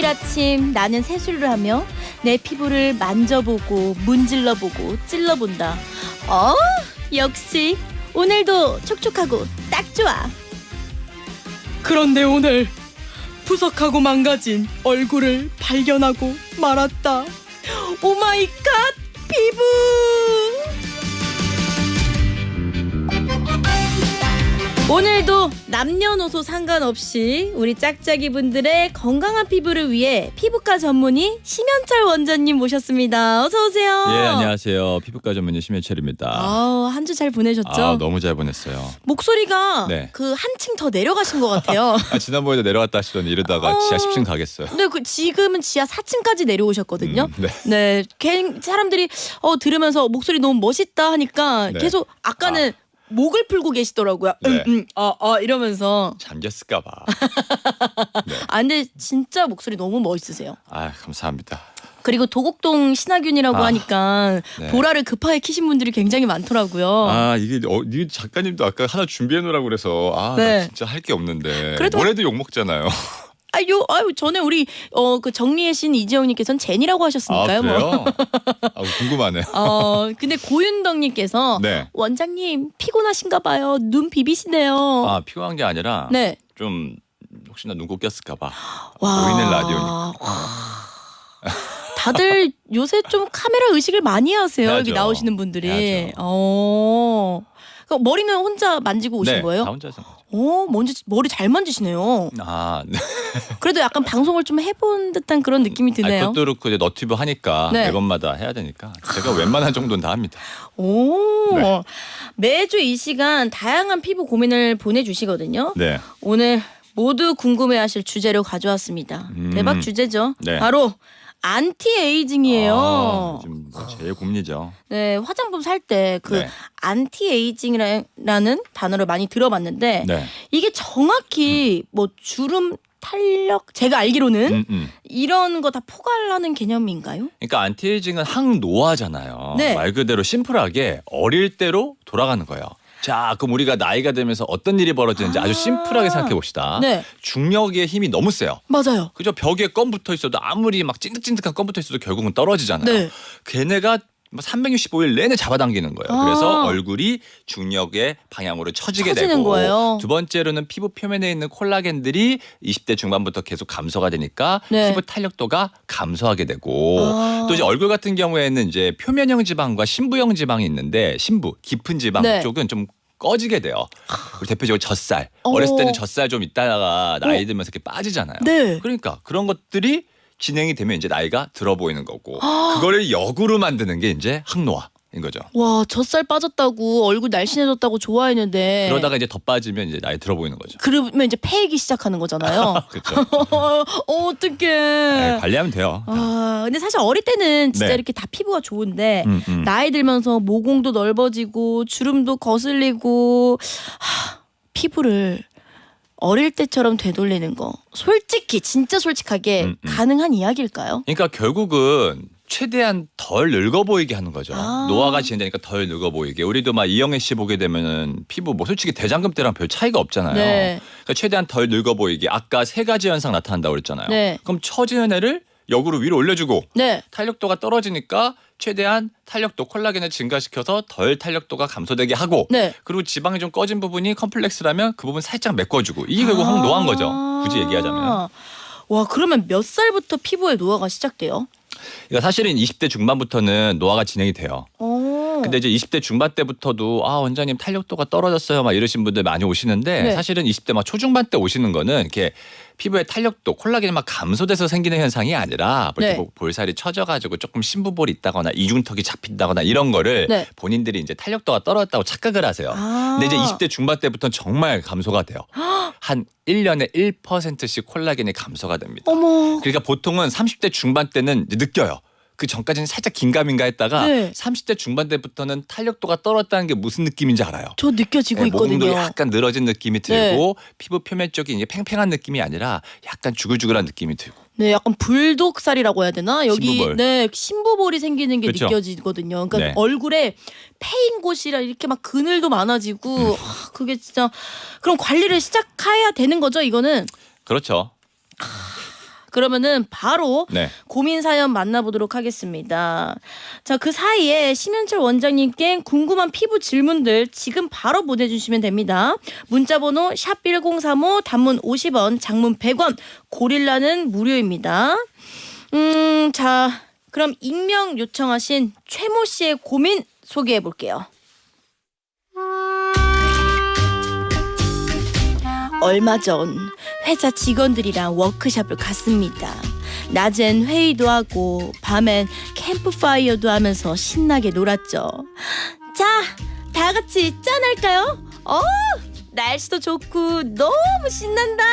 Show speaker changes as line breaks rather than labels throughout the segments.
매일 아침 나는 세수를 하며 내 피부를 만져보고 문질러보고 찔러본다. 역시 오늘도 촉촉하고 딱 좋아.
그런데 오늘 부석하고 망가진 얼굴을 발견하고 말았다. 오마이갓 피부!
오늘도 남녀노소 상관없이 우리 짝짝이 분들의 건강한 피부를 위해 피부과 전문의 심현철 원장님 모셨습니다. 어서 오세요.
예, 안녕하세요. 피부과 전문의 심현철입니다.
한 주 잘 보내셨죠?
너무 잘 보냈어요.
목소리가
네.
그 한층 더 내려가신 것 같아요.
지난번에도 내려갔다 하시더니 이러다가 지하 10층 가겠어요.
네, 지금은 지하 4층까지 내려오셨거든요.
네.
사람들이 들으면서 목소리 너무 멋있다 하니까
네.
계속 아까는 목을 풀고 계시더라고요.
네.
이러면서.
잠겼을까 봐. 네.
근데 진짜 목소리 너무 멋있으세요.
감사합니다.
그리고 도곡동 신하균이라고 하니까
네.
보라를 급하게 키신 분들이 굉장히 많더라고요.
이게 작가님도 아까 하나 준비해 놓으라고 그래서
네.
나 진짜 할 게 없는데
그래도-
뭐래도 욕 먹잖아요.
전에 우리 그 정리의 신 이재용님께서는 제니라고 하셨으니까요.
그래요? 궁금하네.
근데 고윤덕님께서
네.
원장님 피곤하신가 봐요. 눈 비비시네요.
피곤한 게 아니라
네.
좀 혹시나 눈곱 꼈을까 봐.
와.
보이는 라디오니까.
다들 요새 좀 카메라 의식을 많이 하세요.
해야죠.
여기 나오시는 분들이.
해야죠.
그럼 머리는 혼자 만지고 오신
네,
거예요?
다 혼자서.
머리 잘 만지시네요.
네.
그래도 약간 방송을 좀 해본 듯한 그런 느낌이 드네요.
그것도 그렇고 이제 너튜브 하니까
네.
매번마다 해야 되니까 제가 웬만한 정도는 다 합니다.
네. 매주 이 시간 다양한 피부 고민을 보내주시거든요.
네.
오늘 모두 궁금해하실 주제로 가져왔습니다. 대박 주제죠.
네.
바로 안티에이징이에요.
지금 제일 고민이죠.
네, 화장품 살 때 그
네.
안티에이징이라는 단어를 많이 들어봤는데
네.
이게 정확히 뭐 주름, 탄력, 제가 알기로는 이런 거 다 포괄하는 개념인가요?
그러니까 안티에이징은 항노화잖아요.
네.
말 그대로 심플하게 어릴 때로 돌아가는 거예요. 자, 그럼 우리가 나이가 들면서 어떤 일이 벌어지는지 아주 심플하게 생각해 봅시다.
네.
중력의 힘이 너무 세요.
맞아요.
그죠? 벽에 껌 붙어 있어도 아무리 막 찐득찐득한 껌 붙어 있어도 결국은 떨어지잖아요.
네.
걔네가 365일 내내 잡아당기는 거예요. 그래서 얼굴이 중력의 방향으로 처지게
처지는
되고
거예요.
두 번째로는 피부 표면에 있는 콜라겐들이 20대 중반부터 계속 감소가 되니까
네.
피부 탄력도가 감소하게 되고 또 이제 얼굴 같은 경우에는 이제 표면형 지방과 심부형 지방이 있는데 심부 깊은 지방
네.
쪽은 좀 꺼지게 돼요. 그리고 대표적으로 젖살. 어렸을 때는 젖살 좀 있다가 나이 들면서 이렇게 빠지잖아요.
네.
그러니까 그런 것들이 진행이 되면 이제 나이가 들어 보이는 거고 그거를 역으로 만드는 게 이제 항노화인 거죠.
와, 젖살 빠졌다고 얼굴 날씬해졌다고 좋아했는데
그러다가 이제 더 빠지면 이제 나이 들어 보이는 거죠.
그러면 이제 패이기 시작하는 거잖아요.
그렇죠.
어떡해.
관리하면 돼요.
근데 사실 어릴 때는 진짜
네.
이렇게 다 피부가 좋은데
음.
나이 들면서 모공도 넓어지고 주름도 거슬리고 피부를 어릴 때처럼 되돌리는 거 솔직히 진짜 솔직하게 가능한 이야기일까요?
그러니까 결국은 최대한 덜 늙어 보이게 하는 거죠.
아.
노화가 진행되니까 덜 늙어 보이게. 우리도 막 이영애 씨 보게 되면은 피부 뭐 솔직히 대장금 때랑 별 차이가 없잖아요.
네.
그러니까 최대한 덜 늙어 보이게. 아까 세 가지 현상 나타난다고 그랬잖아요.
네.
그럼 처지는 애를 역으로 위로 올려주고
네.
탄력도가 떨어지니까 최대한 탄력도 콜라겐을 증가시켜서 덜 탄력도가 감소되게 하고
네.
그리고 지방이 좀 꺼진 부분이 컴플렉스라면 그 부분 살짝 메꿔주고 이게 결국 항노화인 거죠. 굳이 얘기하자면.
와, 그러면 몇 살부터 피부에 노화가 시작돼요?
그러니까 사실은 20대 중반부터는 노화가 진행이 돼요. 근데 이제 20대 중반 때부터도 원장님 탄력도가 떨어졌어요 막 이러신 분들 많이 오시는데
네.
사실은 20대 막 초중반 때 오시는 거는 이렇게 피부의 탄력도 콜라겐이 막 감소돼서 생기는 현상이 아니라
네.
볼살이 처져가지고 조금 심부볼이 있다거나 이중턱이 잡힌다거나 이런 거를
네.
본인들이 이제 탄력도가 떨어졌다고 착각을 하세요. 근데 이제 20대 중반 때부터는 정말 감소가 돼요. 한 1년에 1%씩 콜라겐이 감소가 됩니다.
어머.
그러니까 보통은 30대 중반 때는 이제 느껴요. 그 전까지는 살짝 긴가민가 했다가
네.
30대 중반 때부터는 탄력도가 떨어졌다는 게 무슨 느낌인지 알아요.
저 느껴지고
네,
있거든요.
모공도 약간 늘어진 느낌이 들고 피부 표면 쪽이 이제 팽팽한 느낌이 아니라 약간 주글주글한 느낌이 들고.
네, 약간 불독살이라고 해야 되나? 여기
심부볼.
네, 심부볼이 생기는 게
그렇죠.
느껴지거든요. 그러니까
네.
얼굴에 패인 곳이라 이렇게 막 그늘도 많아지고 그게 진짜 그럼 관리를 시작해야 되는 거죠, 이거는?
그렇죠.
그러면은 바로
네.
고민 사연 만나보도록 하겠습니다. 자, 그 사이에 심현철 원장님께 궁금한 피부 질문들 지금 바로 보내주시면 됩니다. 문자번호 샵1035 단문 50원 장문 100원 고릴라는 무료입니다. 자, 그럼 익명 요청하신 최모 씨의 고민 소개해 볼게요. 얼마 전 회사 직원들이랑 워크숍을 갔습니다. 낮엔 회의도 하고 밤엔 캠프파이어도 하면서 신나게 놀았죠. 자, 다 같이 짠할까요? 날씨도 좋고 너무 신난다.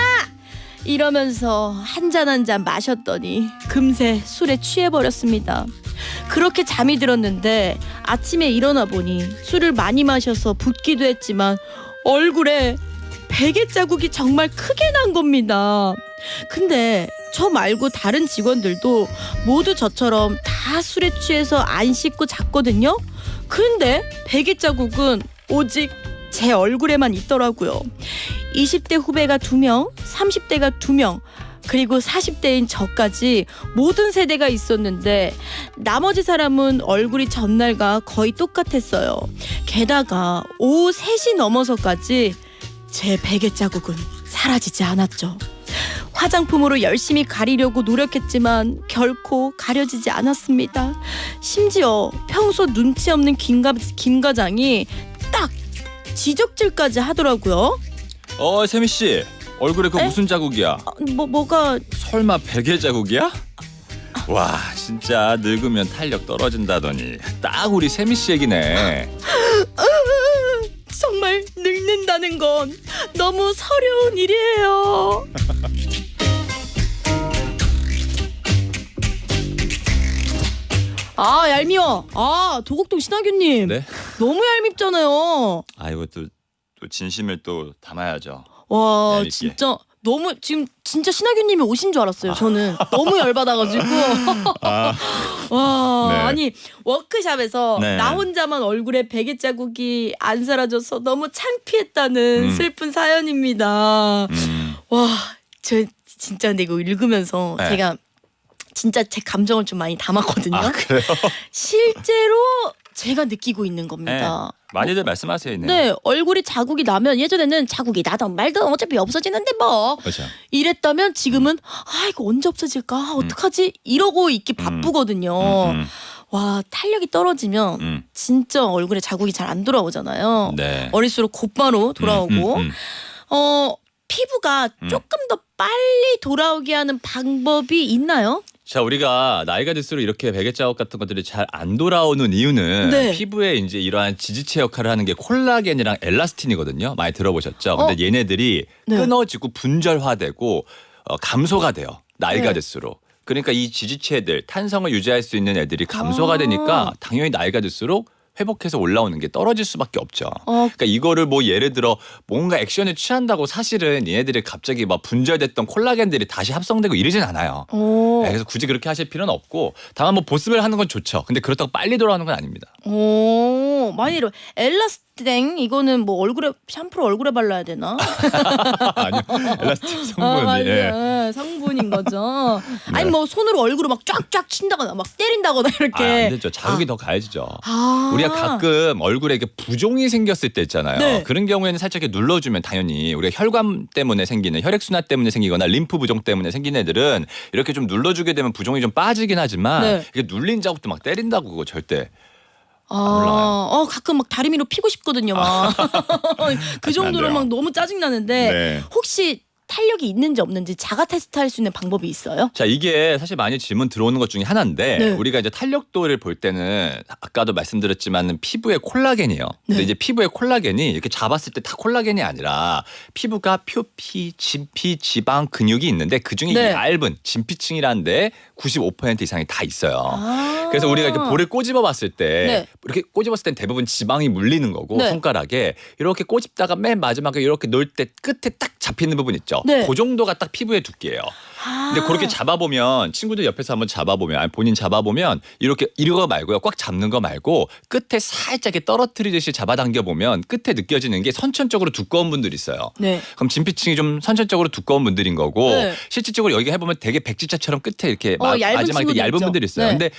이러면서 한 잔 한 잔 마셨더니 금세 술에 취해버렸습니다. 그렇게 잠이 들었는데 아침에 일어나 보니 술을 많이 마셔서 붓기도 했지만 얼굴에 베개 자국이 정말 크게 난 겁니다. 근데 저 말고 다른 직원들도 모두 저처럼 다 술에 취해서 안 씻고 잤거든요. 근데 베개 자국은 오직 제 얼굴에만 있더라고요. 20대 후배가 2명, 30대가 2명, 그리고 40대인 저까지 모든 세대가 있었는데 나머지 사람은 얼굴이 전날과 거의 똑같았어요. 게다가 오후 3시 넘어서까지 제 베개 자국은 사라지지 않았죠. 화장품으로 열심히 가리려고 노력했지만 결코 가려지지 않았습니다. 심지어 평소 눈치 없는 김 과장이 딱 지적질까지 하더라고요.
세미 씨 얼굴에 그
에?
무슨 자국이야?
뭐가
설마 베개 자국이야? 와 진짜 늙으면 탄력 떨어진다더니 딱 우리 세미 씨 얘기네.
정말 늙는다는 건 너무 서러운 일이에요. 아, 얄미워. 아, 도곡동 신하균님.
네?
너무 얄밉잖아요.
아 이거 또 진심을 또 담아야죠.
와,
얄밉게.
진짜 너무 지금 진짜 신하균님이 오신 줄 알았어요. 저는 너무 열받아가지고. 와,
네.
아니 워크숍에서
네.
나 혼자만 얼굴에 베개 자국이 안 사라져서 너무 창피했다는 슬픈 사연입니다. 와, 저 진짜 근데 이거 읽으면서
네.
제가 진짜 제 감정을 좀 많이 담았거든요.
아 그래요?
실제로 제가 느끼고 있는 겁니다.
많이들 말씀하세요.
네, 얼굴이 자국이 나면 예전에는 자국이 나던 말든 어차피 없어지는데 뭐
그렇죠.
이랬다면 지금은 이거 언제 없어질까? 어떡하지? 이러고 있기 바쁘거든요. 와, 탄력이 떨어지면 진짜 얼굴에 자국이 잘 안 돌아오잖아요.
네.
어릴수록 곧바로 돌아오고 피부가 조금 더 빨리 돌아오게 하는 방법이 있나요?
자 우리가 나이가 들수록 이렇게 베개 자국 같은 것들이 잘 안 돌아오는 이유는
네.
피부에 이제 이러한 지지체 역할을 하는 게 콜라겐이랑 엘라스틴이거든요. 많이 들어보셨죠? 근데 얘네들이
네.
끊어지고 분절화되고 감소가 돼요. 나이가
네.
들수록. 그러니까 이 지지체들 탄성을 유지할 수 있는 애들이 감소가 되니까 당연히 나이가 들수록 회복해서 올라오는 게 떨어질 수밖에 없죠. 그러니까 이거를 뭐 예를 들어 뭔가 액션을 취한다고 사실은 얘네들이 갑자기 막 분절됐던 콜라겐들이 다시 합성되고 이러진 않아요. 네, 그래서 굳이 그렇게 하실 필요는 없고 다만 뭐 보습을 하는 건 좋죠. 근데 그렇다고 빨리 돌아오는 건 아닙니다.
많이 이러. 엘라스땡 이거는 뭐 얼굴에 샴푸를 얼굴에 발라야 되나?
아니요. 엘라스틴 성분이.
맞아요.
예.
성분인 거죠.
네.
아니 뭐 손으로 얼굴을 막 쫙쫙 친다거나 막 때린다거나 이렇게.
안 되죠. 자극이 더 가해지죠.
아.
우리가 가끔 얼굴에 이렇게 부종이 생겼을 때 있잖아요.
네.
그런 경우에는 살짝 이렇게 눌러주면 당연히 우리가 혈관 때문에 생기는 혈액순환 때문에 생기거나 림프 부종 때문에 생긴 애들은 이렇게 좀 눌러주게 되면 부종이 좀 빠지긴 하지만
네.
이게 눌린 자국도 막 때린다고 그거 절대.
가끔 막 다리미로 피고 싶거든요. 막. 그 정도로
돼요.
막 너무 짜증 나는데
네.
혹시 탄력이 있는지 없는지 자가 테스트할 수 있는 방법이 있어요?
자 이게 사실 많이 질문 들어오는 것 중에 하나인데
네.
우리가 이제 탄력도를 볼 때는 아까도 말씀드렸지만 피부의 콜라겐이에요. 근데
네.
이제 피부의 콜라겐이 이렇게 잡았을 때 다 콜라겐이 아니라 피부가 표피, 진피, 지방, 근육이 있는데 그중에
네.
얇은 진피층이라는데 95% 이상이 다 있어요.
아.
그래서 우리가 이렇게 볼을 꼬집어 봤을 때
네.
이렇게 꼬집었을 땐 대부분 지방이 물리는 거고
네.
손가락에 이렇게 꼬집다가 맨 마지막에 이렇게 놓을 때 끝에 딱 잡히는 부분 있죠.
네.
그 정도가 딱 피부의 두께예요. 근데 그렇게 잡아보면 친구들 옆에서 한번 잡아보면 아니 본인 잡아보면 이렇게 이거 말고요. 꽉 잡는 거 말고 끝에 살짝 이렇게 떨어뜨리듯이 잡아당겨 보면 끝에 느껴지는 게 선천적으로 두꺼운 분들이 있어요.
네.
그럼 진피층이 좀 선천적으로 두꺼운 분들인 거고
네.
실질적으로 여기 해보면 되게 백지자처럼 끝에 이렇게
얇은
마지막에
친구들
얇은
있죠.
분들이 있어요.
네.
근데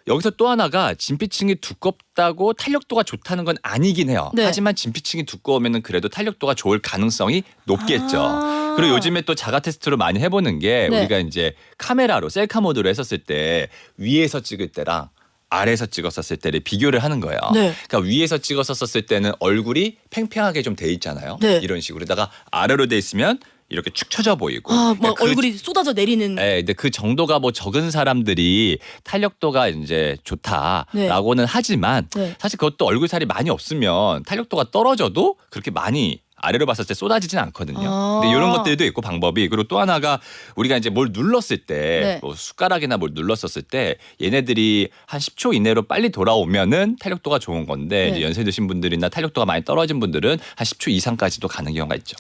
여기서 또 하나가 진피층이 두껍다고 탄력도가 좋다는 건 아니긴 해요.
네.
하지만 진피층이 두꺼우면 그래도 탄력도가 좋을 가능성이 높겠죠. 그리고 요즘에 또 자가 테스트로 많이 해보는 게
네.
우리가 이제 카메라로 셀카 모드로 했었을 때 위에서 찍을 때랑 아래에서 찍었었을 때를 비교를 하는 거예요.
네.
그러니까 위에서 찍었었을 때는 얼굴이 팽팽하게 좀 돼 있잖아요.
네.
이런 식으로다가 아래로 돼 있으면 이렇게 축 처져 보이고.
막
그러니까 그
얼굴이 쏟아져 내리는.
네, 근데 그 정도가 뭐 적은 사람들이 탄력도가 이제 좋다라고는 하지만
네.
사실 그것도 얼굴 살이 많이 없으면 탄력도가 떨어져도 그렇게 많이 아래로 봤을 때 쏟아지진 않거든요. 근데 이런 것들도 있고 방법이. 그리고 또 하나가 우리가 이제 뭘 눌렀을 때
네.
뭐 숟가락이나 뭘 눌렀었을 때 얘네들이 한 10초 이내로 빨리 돌아오면은 탄력도가 좋은 건데
네.
이제 연세 드신 분들이나 탄력도가 많이 떨어진 분들은 한 10초 이상까지도 가는 경우가 있죠.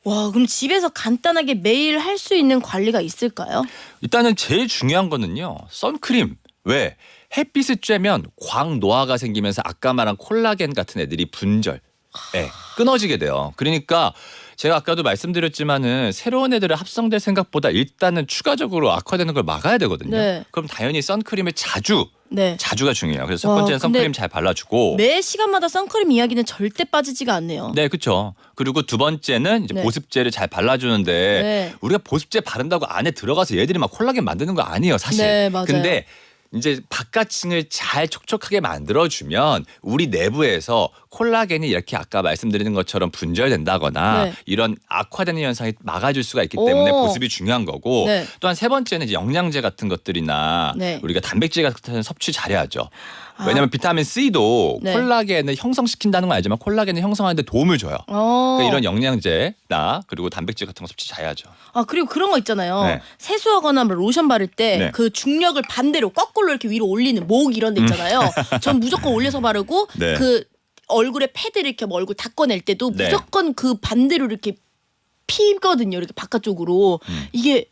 와, 그럼 집에서 간단하게 매일 할 수 있는 관리가 있을까요?
일단은 제일 중요한 거는요. 선크림. 왜? 햇빛을 쬐면 광노화가 생기면서 아까 말한 콜라겐 같은 애들이 분절, 끊어지게 돼요. 그러니까 제가 아까도 말씀드렸지만은 새로운 애들을 합성될 생각보다 일단은 추가적으로 악화되는 걸 막아야 되거든요.
네.
그럼 당연히 선크림을
네.
자주가 중요해요. 그래서 첫
와,
번째는
근데
선크림 잘 발라주고.
매 시간마다 선크림 이야기는 절대 빠지지가 않네요.
네, 그렇죠. 그리고 두 번째는 이제
네.
보습제를 잘 발라주는데
네.
우리가 보습제 바른다고 안에 들어가서 얘들이 막 콜라겐 만드는 거 아니에요, 사실.
네, 맞아요.
근데 이제 바깥층을 잘 촉촉하게 만들어주면 우리 내부에서 콜라겐이 이렇게 아까 말씀드리는 것처럼 분절된다거나
네.
이런 악화되는 현상이 막아줄 수가 있기 때문에
오.
보습이 중요한 거고
네.
또한 세 번째는 이제 영양제 같은 것들이나
네.
우리가 단백질 같은 섭취 잘해야죠. 왜냐하면 비타민 C도
네.
콜라겐을 형성시킨다는 건 알지만 콜라겐을 형성하는 데 도움을 줘요. 그러니까 이런 영양제나 그리고 단백질 같은 거 섭취 잘해야죠.
그리고 그런 거 있잖아요.
네.
세수하거나 뭐 로션 바를 때
네.
그 중력을 반대로 거꾸로 이렇게 위로 올리는 목 이런 데 있잖아요. 전 무조건 올려서 바르고
네.
그 얼굴에 패드를 이렇게 뭐 얼굴 닦아낼 때도
네.
무조건 그 반대로 이렇게 피거든요. 이렇게 바깥쪽으로. 이게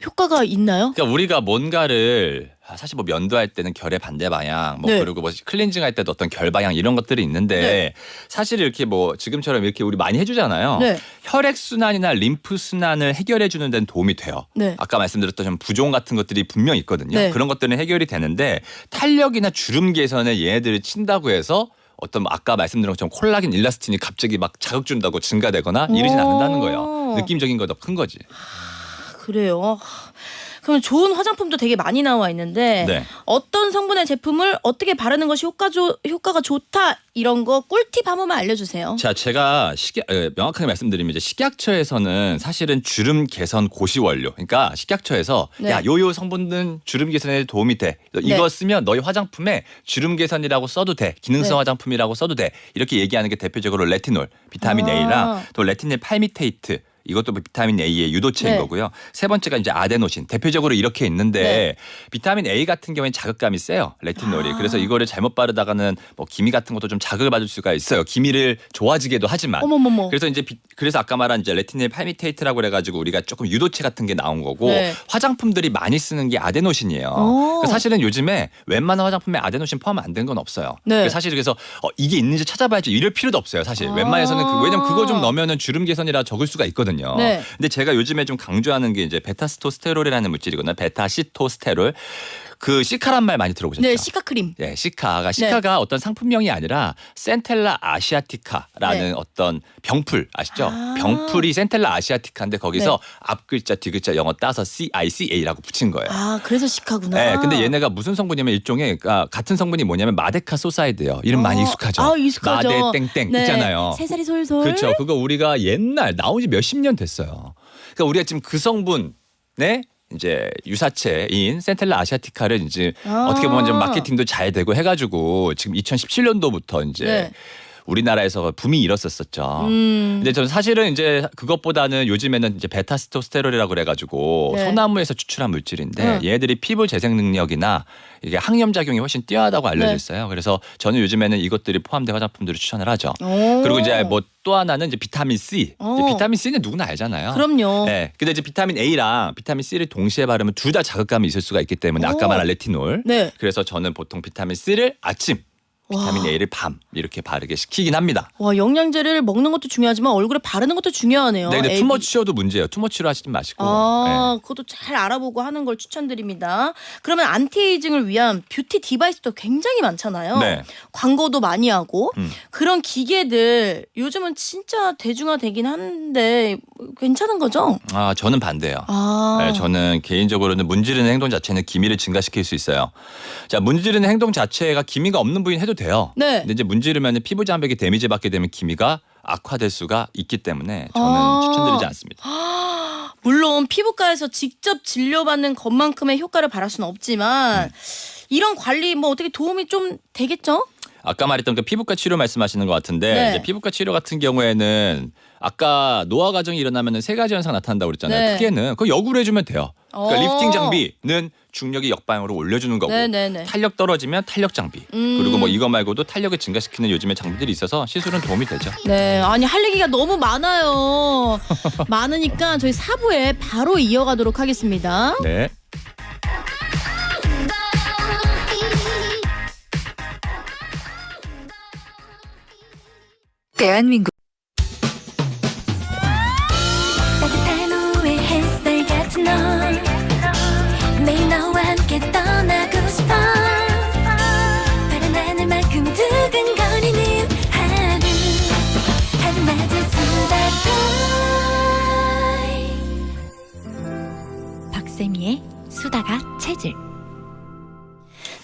효과가 있나요?
그러니까 우리가 뭔가를 사실 뭐 면도할 때는 결의 반대 방향, 뭐
네.
그리고 뭐 클렌징 할 때도 어떤 결 방향 이런 것들이 있는데
네.
사실 이렇게 뭐 지금처럼 이렇게 우리 많이 해주잖아요.
네.
혈액 순환이나 림프 순환을 해결해 주는 데는 도움이 돼요.
네.
아까 말씀드렸던 좀 부종 같은 것들이 분명 있거든요.
네.
그런 것들은 해결이 되는데 탄력이나 주름 개선에 얘네들을 친다고 해서 어떤 뭐 아까 말씀드린 것처럼 콜라겐, 일라스틴이 갑자기 막 자극 준다고 증가되거나 이러진 않는다는 거예요. 느낌적인 거 더 큰 거지.
그래요. 그럼 좋은 화장품도 되게 많이 나와 있는데
네.
어떤 성분의 제품을 어떻게 바르는 것이 효과가 좋다 이런 거 꿀팁 한 번만 알려주세요.
자, 제가 명확하게 말씀드리면 이제 식약처에서는 사실은 주름 개선 고시 원료. 그러니까 식약처에서
네.
야, 요요 성분은 주름 개선에 도움이 돼. 이거
네.
쓰면 너희 화장품에 주름 개선이라고 써도 돼. 기능성
네.
화장품이라고 써도 돼. 이렇게 얘기하는 게 대표적으로 레티놀, 비타민 A랑 또 레티닐 팔미테이트. 이것도 비타민 A의 유도체인
네.
거고요. 세 번째가 이제 아데노신. 대표적으로 이렇게 있는데
네.
비타민 A 같은 경우에는 자극감이 세요. 레티놀이. 그래서 이거를 잘못 바르다가는 뭐 기미 같은 것도 좀 자극을 받을 수가 있어요. 기미를 좋아지게도 하지만.
어머머머.
그래서 이제 그래서 아까 말한 이제 레티닐 팔미테이트라고 그래가지고 우리가 조금 유도체 같은 게 나온 거고
네.
화장품들이 많이 쓰는 게 아데노신이에요. 그러니까 사실은 요즘에 웬만한 화장품에 아데노신 포함 안 된 건 없어요.
네.
그러니까 사실 그래서 이게 있는지 찾아봐야지 이럴 필요도 없어요. 사실 웬만해서는 왜냐면 그거 좀 넣으면은 주름 개선이라 적을 수가 있거든요.
네.
근데 제가 요즘에 좀 강조하는 게 이제 베타스토스테롤이라는 물질이거든요. 베타시토스테롤. 그 시카란 말 많이 들어보셨죠?
네, 시카 크림.
네, 시카가 어떤 상품명이 아니라 센텔라 아시아티카라는
네.
어떤 병풀 아시죠? 병풀이 센텔라 아시아티카인데 거기서
네.
앞 글자 뒤 글자 영어 따서 CICA라고 붙인 거예요.
그래서 시카구나.
네, 근데 얘네가 무슨 성분이냐면 일종의 같은 성분이 뭐냐면 마데카 소사이드예요. 이름 많이 익숙하죠?
익숙하죠.
마데 땡땡
네.
있잖아요.
새살이 솔솔.
그렇죠. 그거 우리가 옛날 나온 지 몇십 년 됐어요. 그러니까 우리가 지금 그 성분, 네? 이제 유사체인 센텔라 아시아티카를 이제 어떻게 보면 좀 마케팅도 잘 되고 해가지고 지금 2017년도부터 이제
네.
우리나라에서 붐이 일었었죠. 근데 저는 사실은 이제 그것보다는 요즘에는 이제 베타스토스테론이라고 그래가지고
네.
소나무에서 추출한 물질인데 얘네들이 피부 재생 능력이나 이게 항염 작용이 훨씬 뛰어나다고 알려져 있어요. 그래서 저는 요즘에는 이것들이 포함된 화장품들을 추천을 하죠. 그리고 이제 뭐 또 하나는 이제 비타민 C. 이제 비타민 C는 누구나 알잖아요.
그럼요.
네. 근데 이제 비타민 A랑 비타민 C를 동시에 바르면 둘 다 자극감이 있을 수가 있기 때문에 아까 말한 레티놀.
네.
그래서 저는 보통 비타민 C를 아침, 비타민 A를 밤 이렇게 바르게 시키긴 합니다.
와, 영양제를 먹는 것도 중요하지만 얼굴에 바르는 것도 중요하네요.
네, 근데
애기.
투머치여도 문제예요. 투머치로 하시지 마시고.
아, 그것도 잘 알아보고 하는 걸 추천드립니다. 그러면 안티에이징을 위한 뷰티 디바이스도 굉장히 많잖아요.
네.
광고도 많이 하고 그런 기계들 요즘은 진짜 대중화되긴 하는데 괜찮은 거죠?
아, 저는 반대예요.
아,
네, 저는 개인적으로는 문지르는 행동 자체는 기미를 증가시킬 수 있어요. 자, 문지르는 행동 자체가 기미가 없는 부위는 해도 돼요.
네.
근데 이제 문지르면 피부 장벽이 데미지 받게 되면 기미가 악화될 수가 있기 때문에 저는
아.
추천드리지 않습니다.
물론 피부과에서 직접 진료받는 것만큼의 효과를 바랄 수는 없지만 이런 관리 뭐 어떻게 도움이 좀 되겠죠?
아까 말했던 그 피부과 치료 말씀하시는 것 같은데
네.
이제 피부과 치료 같은 경우에는 아까 노화 과정이 일어나면 세 가지 현상 나타난다고 그랬잖아요.
네.
크게는 그거 역으로 해주면 돼요. 그러니까
어.
리프팅 장비는 중력이 역방향으로 올려주는 거고
네네네.
탄력 떨어지면 탄력 장비 그리고 뭐 이거 말고도 탄력을 증가시키는 요즘에 장비들이 있어서 시술은 도움이 되죠.
네, 아니 할 얘기가 너무 많아요. 많으니까 저희 4부에 바로 이어가도록 하겠습니다.
네.
대한민국
따뜻한 오후의 햇살 같은 널 매일 너와 함께 떠나고 싶어 파란 하늘만큼 두근거리는 하루 한낮의 수다 박세미의 수다가 체질.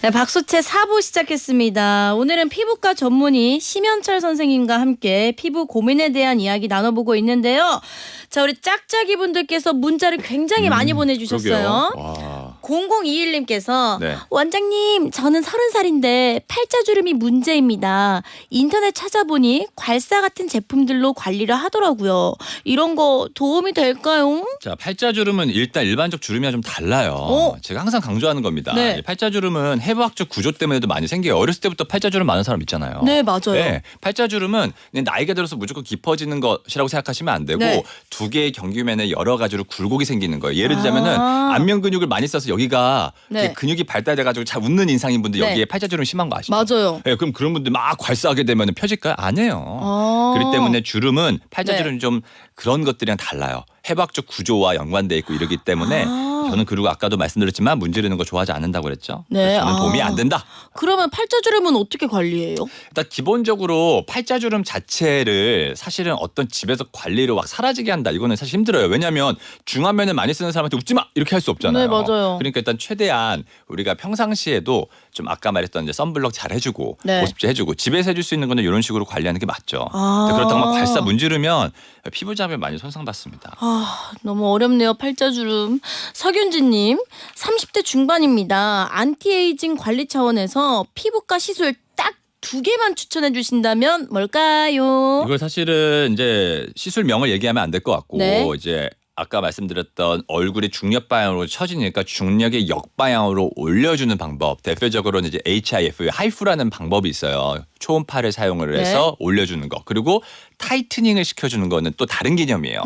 네, 박수채 4부 시작했습니다. 오늘은 피부과 전문의 심연철 선생님과 함께 피부 고민에 대한 이야기 나눠보고 있는데요. 자, 우리 짝짝이 분들께서 문자를 굉장히 많이 보내주셨어요.
와.
0021님께서
네.
원장님, 저는 30살인데 팔자주름이 문제입니다. 인터넷 찾아보니 괄사 같은 제품들로 관리를 하더라고요. 이런 거 도움이 될까요?
자, 팔자주름은 일단 일반적 주름이랑 좀 달라요. 제가 항상 강조하는 겁니다.
네.
이 팔자주름은 해부학적 구조 때문에도 많이 생겨요. 어렸을 때부터 팔자주름 많은 사람 있잖아요.
네, 맞아요.
네, 팔자주름은 그냥 나이가 들어서 무조건 깊어지는 것이라고 생각하시면 안 되고
네.
두 개의 경규면에 여러 가지로 굴곡이 생기는 거예요. 예를 들자면은
아.
안면 근육을 많이 써서 여기가
네.
이렇게 근육이 발달돼가지고 잘 웃는 인상인 분들
네.
여기에 팔자주름 심한 거 아시죠?
맞아요.
네, 그럼 그런 분들 막 괄사하게 되면 펴질까요? 아니에요.
아.
그렇기 때문에 주름은 팔자주름이
네.
좀 그런 것들이랑 달라요. 해부학적 구조와 연관돼 있고 이러기 때문에 저는 그리고 아까도 말씀드렸지만 문지르는 거 좋아하지 않는다고 그랬죠.
네.
그래서 저는 도움이
아.
안 된다.
그러면 팔자주름은 어떻게 관리해요?
일단 기본적으로 팔자주름 자체를 사실은 어떤 집에서 관리를 막 사라지게 한다. 이거는 사실 힘들어요. 왜냐하면 중화면을 많이 쓰는 사람한테 웃지 마 이렇게 할 수 없잖아요.
네, 맞아요.
그러니까 일단 최대한 우리가 평상시에도 좀 아까 말했던 이제 선블럭 잘 해주고
네.
보습제 해주고 집에서 해줄 수 있는 거는 이런 식으로 관리하는 게 맞죠.
아.
그렇다고 막 괄사 문지르면 피부 장벽 많이 손상받습니다.
아, 너무 어렵네요. 팔자주름. 서균진님, 30대 중반입니다. 안티에이징 관리 차원에서 피부과 시술 딱 2개만 추천해 주신다면 뭘까요?
이걸 사실은 이제 시술명을 얘기하면 안 될 것 같고
네.
이제 아까 말씀드렸던 얼굴이 중력 방향으로 처지니까 중력의 역방향으로 올려주는 방법. 대표적으로는 이제 HIF, 하이프라는 방법이 있어요. 초음파를 사용을 해서 올려주는 거. 그리고 타이트닝을 시켜주는 거는 또 다른 개념이에요.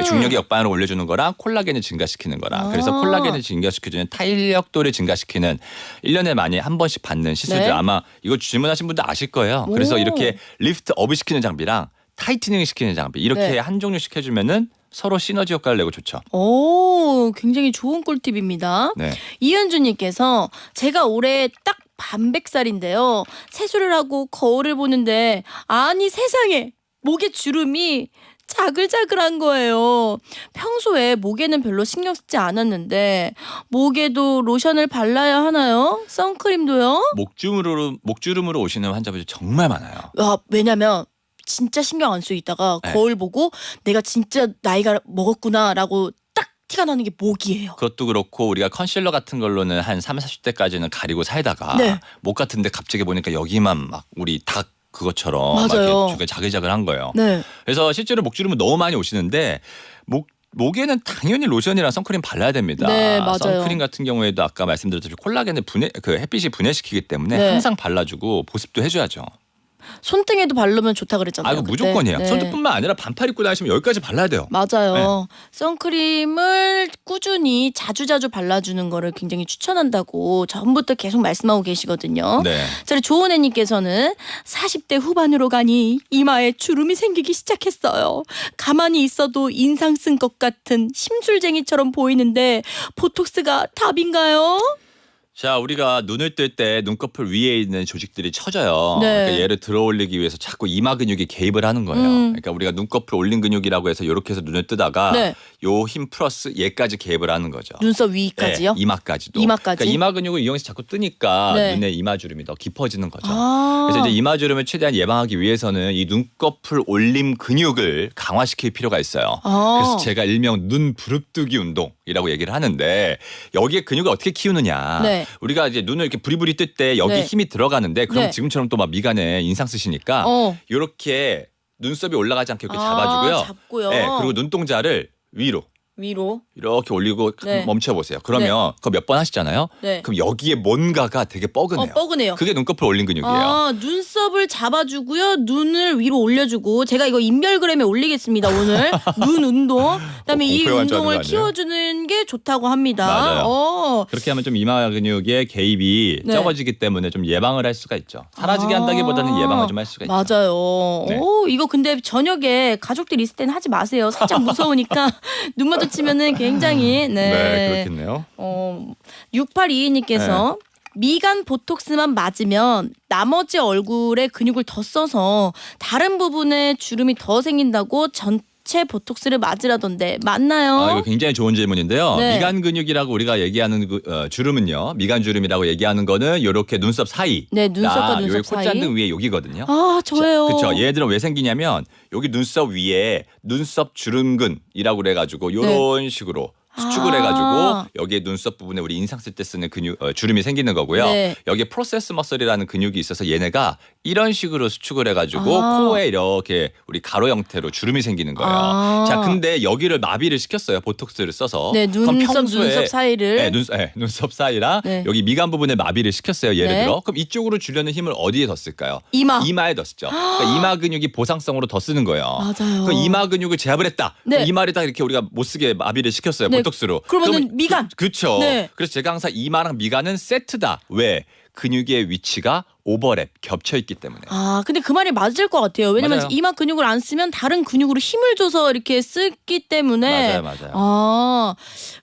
중력의 역방향으로 올려주는 거랑 콜라겐을 증가시키는 거라. 그래서 콜라겐을 증가시켜주는 탄력도를 증가시키는 1년에 많이 한 번씩 받는 시술들.
네.
아마 이거 질문하신 분들 아실 거예요. 그래서
오.
이렇게 리프트 업을 시키는 장비랑 타이트닝을 시키는 장비 이렇게
네.
한 종류 시켜주면은 서로 시너지 효과를 내고 좋죠.
오, 굉장히 좋은 꿀팁입니다.
네.
이현주님께서 제가 올해 딱 반백살인데요. 세수를 하고 거울을 보는데 아니 세상에 목에 주름이 자글자글한 거예요. 평소에 목에는 별로 신경 쓰지 않았는데 목에도 로션을 발라야 하나요? 선크림도요?
목주름으로 오시는 환자분들 정말 많아요.
왜냐면 진짜 신경 안 쓰고 있다가
네.
거울 보고 내가 진짜 나이가 먹었구나라고 딱 티가 나는 게 목이에요.
그것도 그렇고 우리가 컨실러 같은 걸로는 한 30, 40대까지는 가리고 살다가
네.
목 같은데 갑자기 보니까 여기만 막 우리 닭 그것처럼 막
맞아요.
이렇게 자글자글한 거예요.
네.
그래서 실제로 목주름은 너무 많이 오시는데 목에는 당연히 로션이랑 선크림 발라야 됩니다.
네, 맞아요.
선크림 같은 경우에도 아까 말씀드렸듯이 콜라겐을 햇빛이 분해시키기 때문에
네.
항상 발라주고 보습도 해줘야죠.
손등에도 바르면 좋다 그랬잖아요.
이거
그때.
무조건이에요.
네.
손등뿐만 아니라 반팔 입고 다니시면 여기까지 발라야 돼요.
맞아요. 선크림을 꾸준히 자주자주 발라주는 거를 굉장히 추천한다고 전부터 계속 말씀하고 계시거든요.
네.
자, 조은혜님께서는 40대 후반으로 가니 이마에 주름이 생기기 시작했어요. 가만히 있어도 인상 쓴 것 같은 심술쟁이처럼 보이는데 보톡스가 답인가요?
자, 우리가 눈을 뜰 때 눈꺼풀 위에 있는 조직들이 처져요.
네.
그러니까 얘를 들어 올리기 위해서 자꾸 이마 근육이 개입을 하는 거예요. 그러니까 우리가 눈꺼풀 올린 근육이라고 해서 이렇게 해서 눈을 뜨다가
네.
요 힘 플러스 얘까지 개입을 하는 거죠.
눈썹 위까지요?
네, 이마까지도.
이마까지?
그러니까 이마 근육을 이용해서 자꾸 뜨니까
네.
눈에 이마주름이 더 깊어지는 거죠.
아.
그래서 이제 이마주름을 최대한 예방하기 위해서는 이 눈꺼풀 올림 근육을 강화시킬 필요가 있어요.
아.
그래서 제가 일명 눈 부릅뜨기 운동이라고 얘기를 하는데 여기에 근육을 어떻게 키우느냐.
네.
우리가 이제 눈을 이렇게 부리부리 뜰 때 여기
네.
힘이 들어가는데 그럼
네.
지금처럼 또 막 미간에 인상 쓰시니까 이렇게 눈썹이 올라가지 않게 이렇게 잡아주고요.
잡고요.
네, 그리고 눈동자를 위로 이렇게 올리고
네.
멈춰보세요. 그러면 그거 몇 번 하시잖아요.
네.
그럼 여기에 뭔가가 되게 뻐근해요.
뻐근해요.
그게 눈꺼풀 올린 근육이에요.
아, 눈썹을 잡아주고요. 눈을 위로 올려주고 제가 이거 인별그램에 올리겠습니다. 오늘 눈 운동. 그다음에 이
공포영화 좋아하는 거
운동을
아니에요?
키워주는 게 좋다고 합니다.
맞아요. 그렇게 하면 좀 이마 근육의 개입이
네.
적어지기 때문에 좀 예방을 할 수가 있죠. 사라지게 한다기보다는 예방을 좀 할 수가 있죠.
맞아요.
네.
오, 이거 근데 저녁에 가족들 있을 때는 하지 마세요. 살짝 무서우니까 눈 마주치면은 굉장히
네, 그렇겠네요.
6822님께서 미간 보톡스만 맞으면 나머지 얼굴에 근육을 더 써서 다른 부분에 주름이 더 생긴다고 전체 보톡스를 맞으라던데 맞나요?
이거 굉장히 좋은 질문인데요.
네.
미간 근육이라고 우리가 얘기하는 주름은요. 미간 주름이라고 얘기하는 거는 이렇게 눈썹 사이.
네, 눈썹과 눈썹
여기
사이.
콧잔등 위에 여기거든요.
아, 저예요.
그렇죠. 얘들은 왜 생기냐면 여기 눈썹 위에 눈썹 주름근이라고 그래가지고 이런 식으로 수축을
아.
해가지고 여기에 눈썹 부분에 우리 인상 쓸 때 쓰는 근육 주름이 생기는 거고요.
네.
여기에 프로세스 머슬이라는 근육이 있어서 얘네가 이런 식으로 수축을 해가지고
아.
코에 이렇게 우리 가로 형태로 주름이 생기는 거예요.
아.
자, 근데 여기를 마비를 시켰어요. 보톡스를 써서.
네,
그럼
눈썹
평소에
사이를.
네, 눈썹 사이랑
네.
여기 미간 부분에 마비를 시켰어요. 예를
네.
들어. 그럼 이쪽으로 주려는 힘을 어디에 더 쓸까요?
이마에
더 쓰죠. 그러니까 이마 근육이 보상성으로 더 쓰는 거예요.
맞아요.
그 이마 근육을 제압을 했다.
네.
그럼 이마를 딱 이렇게 우리가 못 쓰게 마비를 시켰어요.
네.
보톡스로.
그러면은 미간.
그렇죠.
네.
그래서 제가 항상 이마랑 미간은 세트다. 왜? 근육의 위치가 오버랩 겹쳐 있기 때문에.
아, 근데 그 말이 맞을 것 같아요. 왜냐면
맞아요.
이마 근육을 안 쓰면 다른 근육으로 힘을 줘서 이렇게 쓰기 때문에.
맞아요.
아,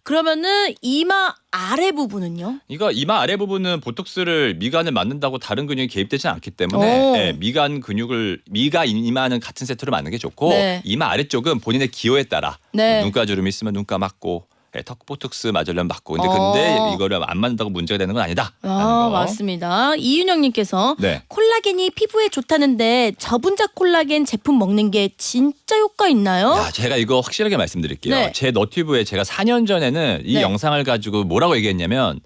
그러면은 이마 아래 부분은요?
이거 이마 아래 부분은 보톡스를 미간을 맞는다고 다른 근육이 개입되지 않기 때문에
오.
네, 미가 이마는 같은 세트로 맞는 게 좋고
네.
이마 아래쪽은 본인의 기호에 따라
네.
눈가 주름이 있으면 눈가 맞고 턱 보톡스 맞으려면 맞고 근데
어.
이거를 안 맞는다고 문제가 되는 건 아니다.
아, 맞습니다. 이윤영님께서
네.
콜라겐이 피부에 좋다는데 저분자 콜라겐 제품 먹는 게 진짜 효과 있나요?
야, 제가 이거 확실하게 말씀드릴게요.
네.
제 너튜브에 제가 4년 전에는 이
네.
영상을 가지고 뭐라고 얘기했냐면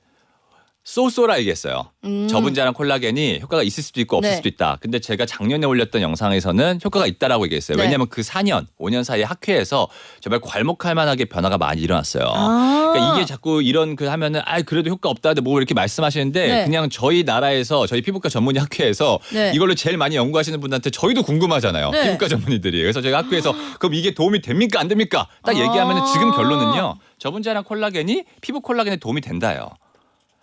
쏘쏘라 얘기했어요. 저분자랑 콜라겐이 효과가 있을 수도 있고 없을
네.
수도 있다. 근데 제가 작년에 올렸던 영상에서는 효과가 있다라고 얘기했어요.
네.
왜냐하면 그 4년, 5년 사이에 학회에서 정말 괄목할 만하게 변화가 많이 일어났어요.
아.
그러니까 이게 자꾸 이런 하면은 그래도 효과 없다는데 뭐 이렇게 말씀하시는데
네.
그냥 저희 나라에서 저희 피부과 전문의 학회에서
네.
이걸로 제일 많이 연구하시는 분한테 저희도 궁금하잖아요.
네.
피부과 전문의들이. 그래서 제가 학교에서 그럼 이게 도움이 됩니까 안 됩니까? 딱 얘기하면 지금 결론은요. 저분자랑 콜라겐이 피부 콜라겐에 도움이 된다요.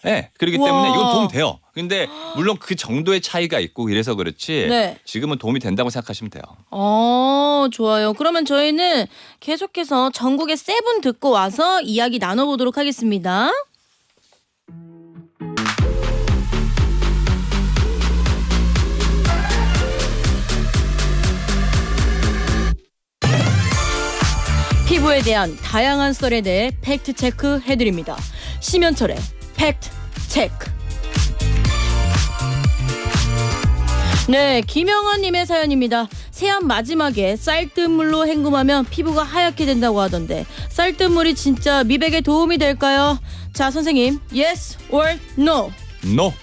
네, 그렇기
우와.
때문에 이건 도움 돼요. 근데 물론 그 정도의 차이가 있고 이래서 그렇지
네.
지금은 도움이 된다고 생각하시면 돼요.
좋아요. 그러면 저희는 계속해서 전국의 세 분 듣고 와서 이야기 나눠보도록 하겠습니다. 피부에 대한 다양한 썰에 대해 팩트 체크 해드립니다. 심연철의 팩트 체크. 네, 김영아님의 사연입니다. 세안 마지막에 쌀뜨물로 헹굼하면 피부가 하얗게 된다고 하던데 쌀뜨물이 진짜 미백에 도움이 될까요? 자, 선생님, yes or no?
No.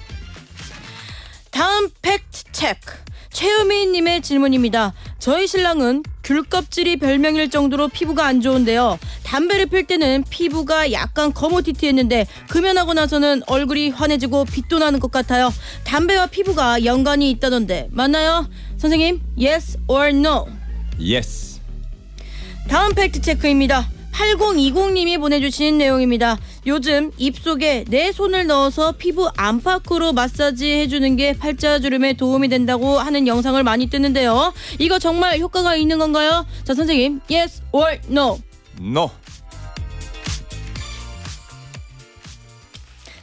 다음 팩트 체크. 최유미님의 질문입니다. 저희 신랑은 귤껍질이 별명일 정도로 피부가 안 좋은데요. 담배를 필 때는 피부가 약간 거무튀튀했는데 금연하고 나서는 얼굴이 환해지고 빛도 나는 것 같아요. 담배와 피부가 연관이 있다던데 맞나요? 선생님, yes or no?
Yes.
다음 팩트 체크입니다. 8020님이 보내주신 내용입니다. 요즘 입속에 내 손을 넣어서 피부 안팎으로 마사지 해주는 게 팔자주름에 도움이 된다고 하는 영상을 많이 뜨는데요. 이거 정말 효과가 있는 건가요? 자, 선생님, yes or no?
No.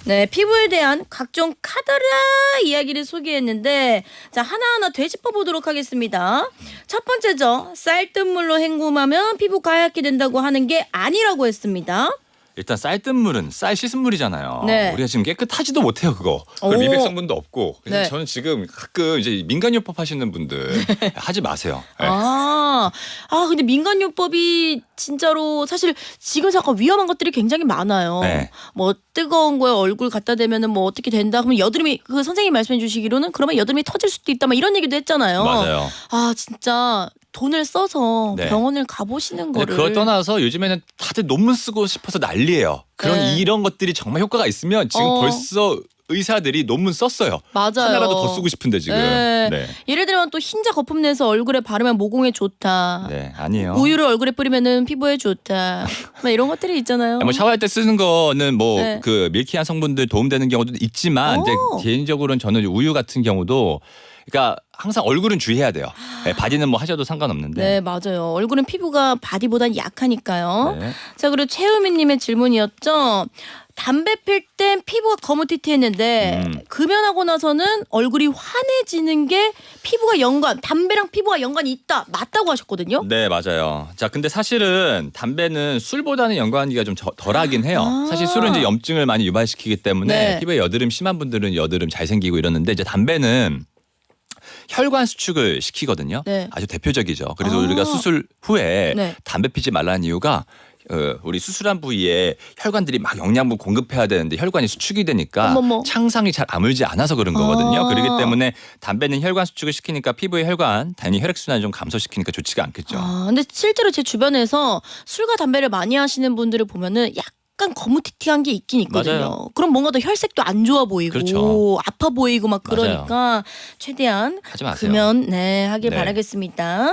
네, 피부에 대한 각종 카더라 이야기를 소개했는데 자, 하나하나 되짚어 보도록 하겠습니다. 첫 번째죠. 쌀뜨물로 헹굼하면 피부가 하얗게 된다고 하는 게 아니라고 했습니다.
일단 쌀뜨물은 쌀 씻은 물이잖아요.
네.
우리가 지금 깨끗하지도 못해요 그거.
오.
미백 성분도 없고. 그래서
네.
저는 지금 가끔 이제 민간요법 하시는 분들 하지 마세요. 네.
근데 민간요법이 진짜로 사실 지금 잠깐 위험한 것들이 굉장히 많아요.
네.
뭐 뜨거운 거에 얼굴 갖다 대면은 뭐 어떻게 된다. 그러면 여드름이 그 선생님 말씀해 주시기로는 그러면 여드름이 터질 수도 있다. 막 이런 얘기도 했잖아요.
맞아요.
진짜 돈을 써서
네.
병원을 가보시는
근데
거를.
그걸 떠나서 요즘에는 다들 논문 쓰고 싶어서 난리예요. 그런
네.
이런 것들이 정말 효과가 있으면 지금 벌써 의사들이 논문 썼어요.
맞아요.
하나라도 더 쓰고 싶은데 지금.
네.
네.
예를 들면 또 흰자 거품 내서 얼굴에 바르면 모공에 좋다.
네, 아니에요.
우유를 얼굴에 뿌리면은 피부에 좋다. 막 이런 것들이 있잖아요.
뭐 샤워할 때 쓰는 거는 뭐
네.
그 밀키한 성분들 도움되는 경우도 있지만 이제 개인적으로는 저는 우유 같은 경우도 그러니까 항상 얼굴은 주의해야 돼요. 네, 바디는 뭐 하셔도 상관없는데.
네, 맞아요. 얼굴은 피부가 바디보단 약하니까요.
네.
자, 그리고 최우미님의 질문이었죠. 담배 필 땐 피부가 거무튀튀했는데 금연하고 나서는 얼굴이 환해지는 게 피부가 담배랑 피부가 연관이 있다. 맞다고 하셨거든요.
네, 맞아요. 자, 근데 사실은 담배는 술보다는 연관계가 좀 덜하긴 해요. 사실 술은 이제 염증을 많이 유발시키기 때문에
네.
피부에 여드름 심한 분들은 여드름 잘 생기고 이러는데 이제 담배는 혈관 수축을 시키거든요.
네.
아주 대표적이죠. 그래서 우리가 수술 후에
네.
담배 피지 말라는 이유가 우리 수술한 부위에 혈관들이 막 영양분 공급해야 되는데 혈관이 수축이 되니까
어머머.
창상이 잘 아물지 않아서 그런 거거든요. 그렇기 때문에 담배는 혈관 수축을 시키니까 피부의 혈관, 당연히 혈액순환을 좀 감소시키니까 좋지가 않겠죠.
근데 실제로 제 주변에서 술과 담배를 많이 하시는 분들을 보면은 약간 거무튀튀한 게 있긴 있거든요.
맞아요.
그럼 뭔가 더 혈색도 안 좋아 보이고
그렇죠.
아파 보이고 막 그러니까 최대한
하지 마세요.
금연 하길
네.
바라겠습니다.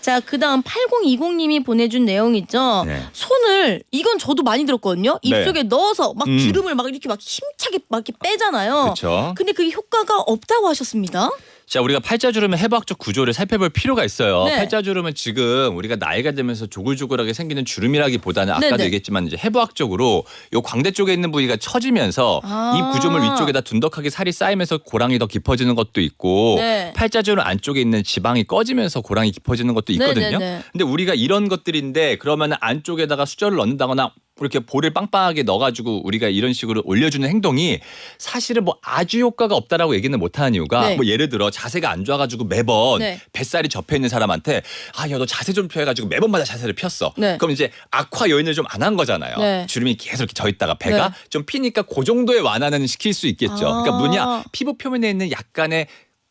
자, 그다음 8020님이 보내준 내용이죠.
네.
손을 이건 저도 많이 들었거든요. 입속에 넣어서 막 주름을 막 이렇게 막 힘차게 막 이렇게 빼잖아요.
그렇죠.
근데 그게 효과가 없다고 하셨습니다.
자, 우리가 팔자주름의 해부학적 구조를 살펴볼 필요가 있어요.
네.
팔자주름은 지금 우리가 나이가 들면서 조글조글하게 생기는 주름이라기보다는 아까도
네네.
얘기했지만 이제 해부학적으로 요 광대 쪽에 있는 부위가 처지면서 이 구조물 위쪽에다 둔덕하게 살이 쌓이면서 고랑이 더 깊어지는 것도 있고
네.
팔자주름 안쪽에 있는 지방이 꺼지면서 고랑이 깊어지는 것도 있거든요.
네네네.
근데 우리가 이런 것들인데 그러면 안쪽에다가 수저를 넣는다거나 이렇게 볼을 빵빵하게 넣어가지고 우리가 이런 식으로 올려주는 행동이 사실은 뭐 아주 효과가 없다라고 얘기는 못하는 이유가
네.
뭐 예를 들어 자세가 안 좋아가지고 매번
네.
뱃살이 접혀 있는 사람한테 야 너 자세 좀 펴해가지고 매번마다 자세를 폈어.
네.
그럼 이제 악화 요인을 좀 안 한 거잖아요.
네.
주름이 계속 이렇게 져 있다가 배가
네.
좀 피니까 그 정도의 완화는 시킬 수 있겠죠. 그러니까 뭐냐 피부 표면에 있는 약간의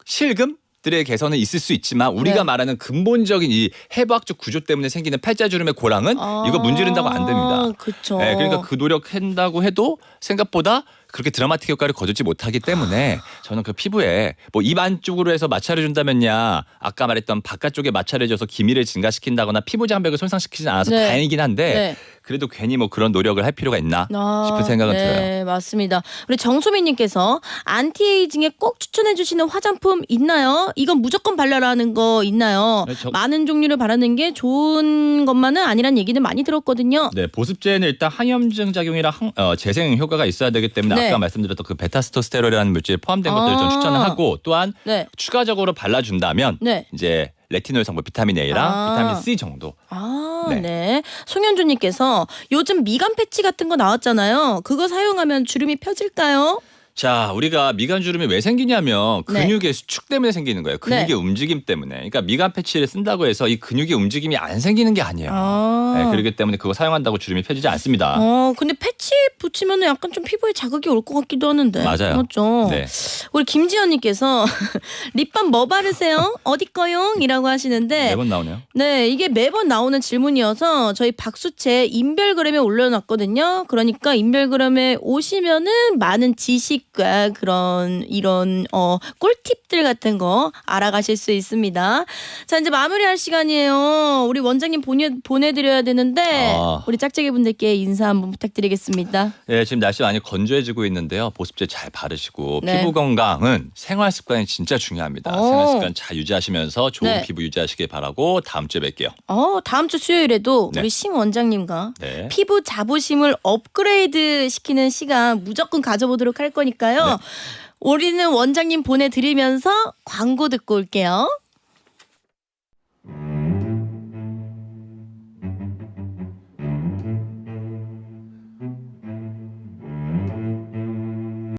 실금 들의 개선은 있을 수 있지만 우리가
네.
말하는 근본적인 이 해부학적 구조 때문에 생기는 팔자주름의 고랑은 이거 문지른다고 안 됩니다.
그렇죠.
네, 그러니까 그 노력한다고 해도 생각보다 그렇게 드라마틱 효과를 거두지 못하기 때문에 저는 그 피부에 뭐 입 안쪽으로 해서 마찰을 준다면야 아까 말했던 바깥쪽에 마찰을 줘서 기미를 증가시킨다거나 피부 장벽을 손상시키지 않아서
네.
다행이긴 한데
네.
그래도 괜히 뭐 그런 노력을 할 필요가 있나 싶은 생각은 들어요.
네, 맞습니다. 우리 정소민님께서 안티에이징에 꼭 추천해 주시는 화장품 있나요? 이건 무조건 발라라는 거 있나요?
네,
많은 종류를 바르는 게 좋은 것만은 아니란 얘기는 많이 들었거든요.
네, 보습제는 일단 항염증 작용이랑 재생 효과가 있어야 되기 때문에
네.
아까 말씀드렸던 그 베타스토스테롤이라는 물질이 포함된 것들을 좀 추천을 하고 또한
네.
추가적으로 발라준다면
네.
이제 레티놀 성분 비타민 A랑 비타민 C 정도.
네.
네.
송현주님께서 요즘 미간 패치 같은 거 나왔잖아요. 그거 사용하면 주름이 펴질까요?
자, 우리가 미간 주름이 왜 생기냐면
네.
근육의 수축 때문에 생기는 거예요. 근육의
네.
움직임 때문에. 그러니까 미간 패치를 쓴다고 해서 이 근육의 움직임이 안 생기는 게 아니에요. 네, 그렇기 때문에 그거 사용한다고 주름이 펴지지 않습니다.
근데 패치 붙이면 약간 좀 피부에 자극이 올 것 같기도 하는데.
맞아요.
맞죠?
네.
우리 김지연님께서 립밤 뭐 바르세요? 어디 거요? 이라고 하시는데.
매번 나오네요.
네, 이게 매번 나오는 질문이어서 저희 박수채 인별그램에 올려놨거든요. 그러니까 인별그램에 오시면은 많은 지식과 그런 이런 꿀팁들 같은 거 알아가실 수 있습니다. 자, 이제 마무리할 시간이에요. 우리 원장님 보내드려야 되는데 우리 짝짝이 분들께 인사 한번 부탁드리겠습니다.
네, 지금 날씨 많이 건조해지고 있는데요. 보습제 잘 바르시고
네.
피부 건강은 생활 습관이 진짜 중요합니다. 생활 습관 잘 유지하시면서 좋은
네.
피부 유지하시길 바라고 다음 주에 뵐게요.
다음 주 수요일에도
네.
우리 심 원장님과
네.
피부 자부심을 업그레이드 시키는 시간 무조건 가져보도록 할 거니까요.
네.
우리는 원장님 보내드리면서 광고 듣고 올게요.